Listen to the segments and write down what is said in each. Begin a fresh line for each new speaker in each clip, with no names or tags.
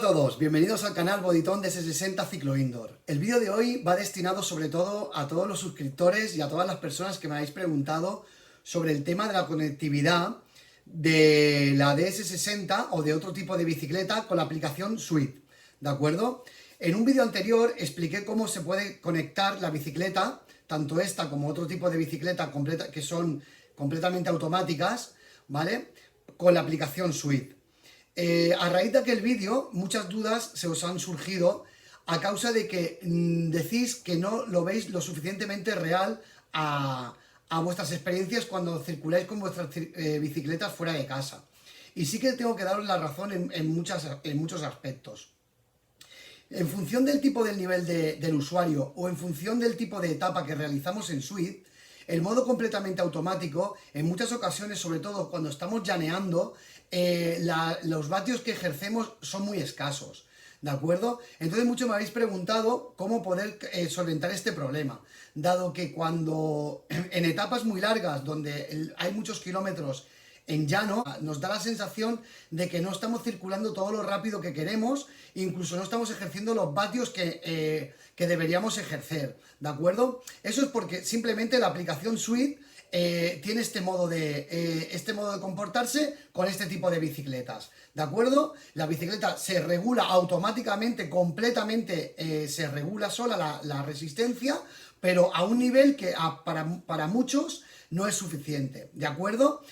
todos, bienvenidos al canal Bodytone DS60 Ciclo Indoor. El vídeo de hoy va destinado sobre todo a todos los suscriptores y a todas las personas que me habéis preguntado sobre el tema de la conectividad de la DS60 o de otro tipo de bicicleta con la aplicación Sweet, ¿de acuerdo? En un vídeo anterior expliqué cómo se puede conectar la bicicleta, tanto esta como otro tipo de bicicleta que son completamente automáticas, ¿vale? Con la aplicación Sweet. A raíz de aquel vídeo, muchas dudas se os han surgido a causa de que decís que no lo veis lo suficientemente real a vuestras experiencias cuando circuláis con vuestras bicicletas fuera de casa. Y sí que tengo que daros la razón en muchos aspectos. En función del tipo del nivel del usuario o en función del tipo de etapa que realizamos en Sweet, el modo completamente automático, en muchas ocasiones, sobre todo cuando estamos llaneando, los vatios que ejercemos son muy escasos, ¿de acuerdo? Entonces muchos me habéis preguntado cómo poder solventar este problema, dado que cuando en etapas muy largas, donde hay muchos kilómetros en llano, nos da la sensación de que no estamos circulando todo lo rápido que queremos, incluso no estamos ejerciendo los vatios que deberíamos ejercer, ¿de acuerdo? Eso es porque simplemente la aplicación Sweet tiene este modo de comportarse con este tipo de bicicletas, ¿de acuerdo? La bicicleta se regula automáticamente, completamente se regula sola la resistencia, pero a un nivel que para muchos no es suficiente, ¿de acuerdo?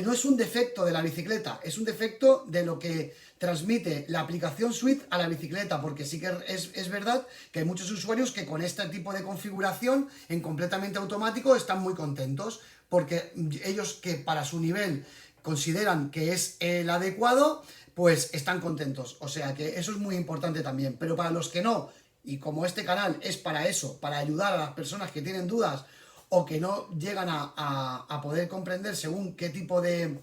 No es un defecto de la bicicleta, es un defecto de lo que transmite la aplicación Sweet a la bicicleta, porque sí que es verdad que hay muchos usuarios que con este tipo de configuración en completamente automático están muy contentos, porque ellos que para su nivel consideran que es el adecuado, pues están contentos, o sea que eso es muy importante también, pero para los que no, y como este canal es para eso, para ayudar a las personas que tienen dudas o que no llegan a poder comprender según qué tipo de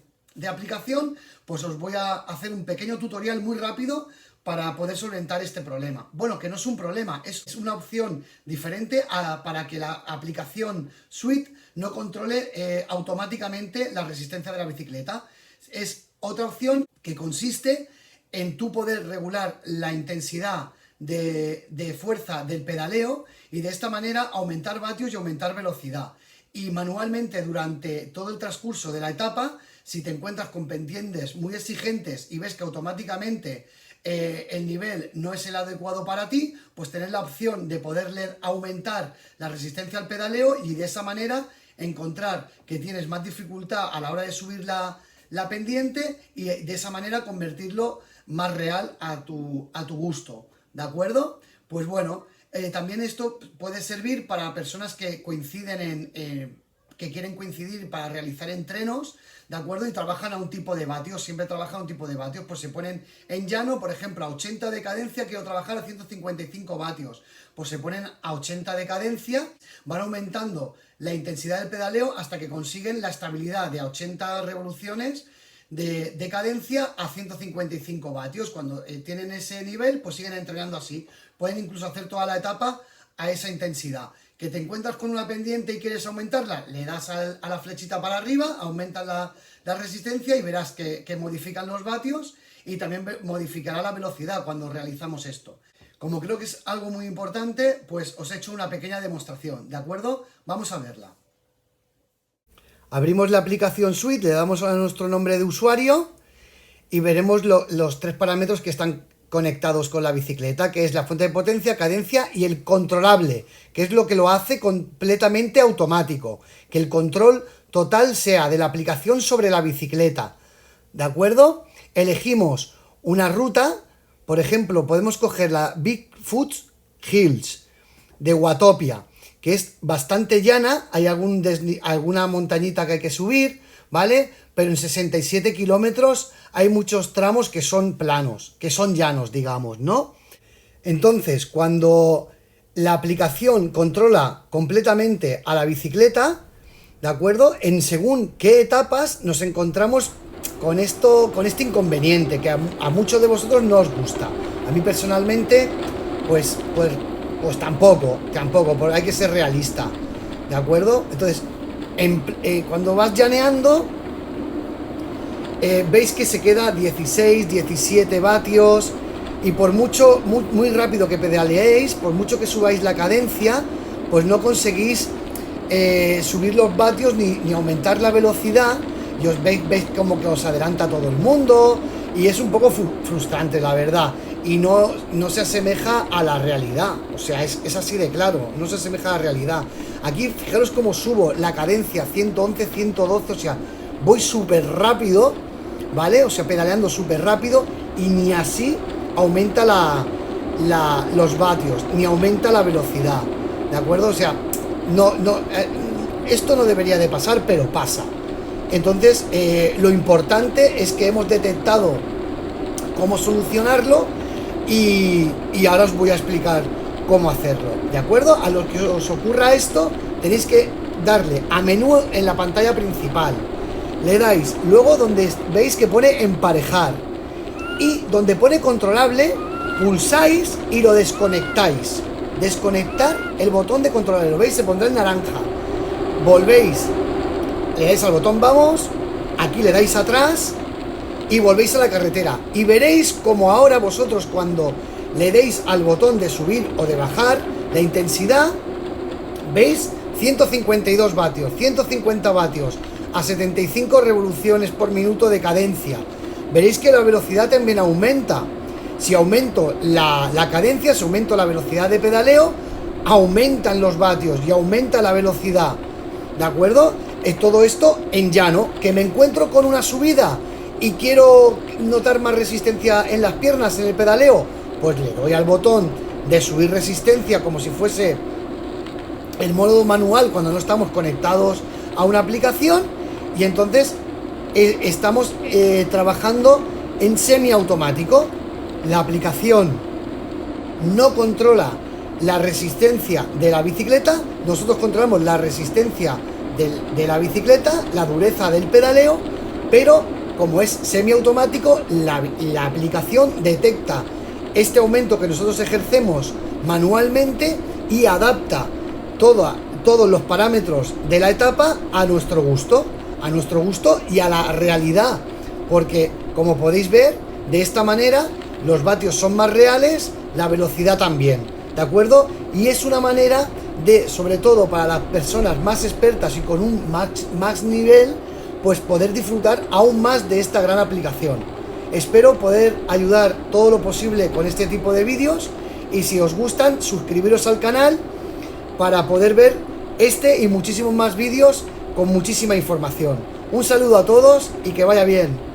aplicación, pues os voy a hacer un pequeño tutorial muy rápido para poder solventar este problema. Bueno, que no es un problema, es una opción diferente para que la aplicación Sweet no controle automáticamente la resistencia de la bicicleta. Es otra opción que consiste en tú poder regular la intensidad de fuerza del pedaleo y de esta manera aumentar vatios y aumentar velocidad. Y manualmente durante todo el transcurso de la etapa, si te encuentras con pendientes muy exigentes y ves que automáticamente el nivel no es el adecuado para ti, pues tener la opción de poderle aumentar la resistencia al pedaleo y de esa manera encontrar que tienes más dificultad a la hora de subir la pendiente y de esa manera convertirlo más real a tu gusto, ¿de acuerdo? Pues bueno, también esto puede servir para personas que coinciden que quieren coincidir para realizar entrenos, ¿de acuerdo? Y trabajan a un tipo de vatios, siempre trabajan a un tipo de vatios, pues se ponen en llano, por ejemplo, a 80 de cadencia, quiero trabajar a 155 vatios, pues se ponen a 80 de cadencia, van aumentando la intensidad del pedaleo hasta que consiguen la estabilidad de a 80 revoluciones de cadencia a 155 vatios. Cuando tienen ese nivel, pues siguen entrenando así. Pueden incluso hacer toda la etapa a esa intensidad. Que te encuentras con una pendiente y quieres aumentarla, le das a la flechita para arriba, aumentas la resistencia y verás que modifican los vatios y también modificará la velocidad cuando realizamos esto. Como creo que es algo muy importante, pues os he hecho una pequeña demostración, ¿de acuerdo? Vamos a verla. Abrimos la aplicación Sweet, le damos a nuestro nombre de usuario y veremos los tres parámetros que están conectados con la bicicleta, que es la fuente de potencia, cadencia y el controlable, que es lo que lo hace completamente automático, que el control total sea de la aplicación sobre la bicicleta, ¿de acuerdo? Elegimos una ruta, por ejemplo, podemos coger la Bigfoot Hills de Watopia, que es bastante llana, hay alguna montañita que hay que subir, ¿vale? Pero en 67 kilómetros hay muchos tramos que son planos, que son llanos, digamos, ¿no? Entonces, cuando la aplicación controla completamente a la bicicleta, ¿de acuerdo? En según qué etapas nos encontramos con este inconveniente, que a muchos de vosotros no os gusta. A mí personalmente, pues tampoco, porque hay que ser realista, ¿de acuerdo? Entonces, cuando vas llaneando, veis que se queda 16, 17 vatios, y por mucho, muy rápido que pedaleéis, por mucho que subáis la cadencia, pues no conseguís subir los vatios ni aumentar la velocidad, y os veis como que os adelanta todo el mundo, y es un poco frustrante, la verdad, y no se asemeja a la realidad. O sea, es así de claro, no se asemeja a la realidad. Aquí fijaros cómo subo la cadencia 111, 112, o sea, voy súper rápido, ¿vale? O sea, pedaleando súper rápido, y ni así aumenta los vatios, ni aumenta la velocidad, ¿de acuerdo? O sea, esto no debería de pasar, pero pasa. Entonces, lo importante es que hemos detectado cómo solucionarlo, y ahora os voy a explicar cómo hacerlo, ¿de acuerdo? A lo que os ocurra esto, tenéis que darle a menú en la pantalla principal, le dais luego donde veis que pone emparejar, y donde pone controlable, pulsáis y lo desconectáis. Desconectar el botón de controlable, lo veis, se pondrá en naranja. Volvéis, le dais al botón vamos, aquí le dais atrás y volvéis a la carretera, y veréis como ahora vosotros, cuando le deis al botón de subir o de bajar la intensidad, veis 152 vatios, 150 vatios a 75 revoluciones por minuto de cadencia. Veréis que la velocidad también aumenta. Si aumento la cadencia, si aumento la velocidad de pedaleo, aumentan los vatios y aumenta la velocidad, ¿de acuerdo? Todo esto en llano. Que me encuentro con una subida y quiero notar más resistencia en las piernas, en el pedaleo, pues le doy al botón de subir resistencia, como si fuese el modo manual cuando no estamos conectados a una aplicación, y entonces estamos trabajando en semiautomático. La aplicación no controla la resistencia de la bicicleta, nosotros controlamos la resistencia de la bicicleta, la dureza del pedaleo, pero como es semiautomático, la aplicación detecta este aumento que nosotros ejercemos manualmente y adapta todos los parámetros de la etapa a nuestro gusto y a la realidad, porque como podéis ver, de esta manera los vatios son más reales, la velocidad también, ¿de acuerdo? Y es una manera de, sobre todo para las personas más expertas y con un max nivel, pues poder disfrutar aún más de esta gran aplicación. Espero poder ayudar todo lo posible con este tipo de vídeos, y si os gustan, suscribiros al canal para poder ver este y muchísimos más vídeos con muchísima información. Un saludo a todos y que vaya bien.